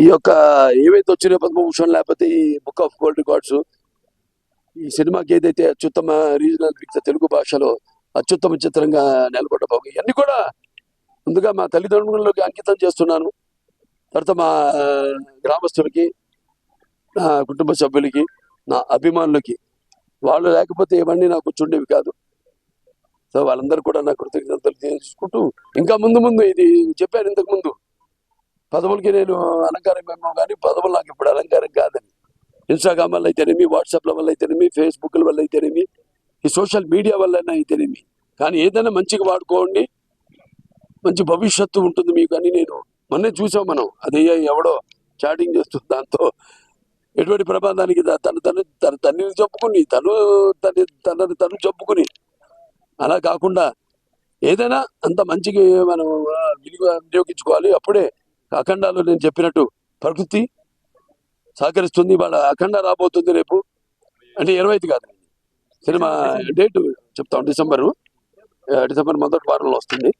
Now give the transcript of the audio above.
ఈ యొక్క ఏవైతే వచ్చినాయో పద్మభూషణ్ లేకపోతే ఈ బుక్ ఆఫ్ వరల్డ్ రికార్డ్స్, ఈ సినిమాకి ఏదైతే అత్యుత్తమ రీజనల్ పిక్చర్ తెలుగు భాషలో అత్యుత్తమ చిత్రంగా నెలకొట్టబోగు, ఇవన్నీ కూడా ముందుగా మా తల్లిదండ్రులకి అంకితం చేస్తున్నాను. తర్వాత మా గ్రామస్తులకి, నా కుటుంబ సభ్యులకి, నా అభిమానులకి. వాళ్ళు లేకపోతే ఇవన్నీ నాకు కూర్చుండేవి కాదు. సో వాళ్ళందరూ కూడా నా కృతజ్ఞతలు తెలుసుకుంటూ, ఇంకా ముందు ముందు ఇది చెప్పాను ఇంతకు ముందు, పదవులకి నేను అలంకారం ఏమో కానీ పదవులు నాకు ఇప్పుడు అలంకారం కాదని. ఇన్స్టాగ్రామ్ వల్ల అయితేనేమి, వాట్సాప్ల వల్ల అయితేనేమి, ఫేస్బుక్ల వల్ల అయితేనేమి, ఈ సోషల్ మీడియా వల్ల అయితేనేమి, కానీ ఏదైనా మంచిగా వాడుకోండి, మంచి భవిష్యత్తు ఉంటుంది మీకు అని. నేను మొన్నే చూసాం మనం, అది ఎవడో చాటింగ్ చేస్తూ దాంతో ఎటువంటి ప్రమాదానికి తన తల్లిని చెప్పుకుని తనని చెప్పుకుని, అలా కాకుండా ఏదైనా అంత మంచిగా మనం వినియోగించుకోవాలి. అప్పుడే అఖండాలు నేను చెప్పినట్టు ప్రకృతి సహకరిస్తుంది. వాళ్ళ అఖండ రాబోతుంది రేపు, అంటే 25 కాదు, సినిమా డేట్ చెప్తాం, డిసెంబర్ మొదటి వారంలో వస్తుంది.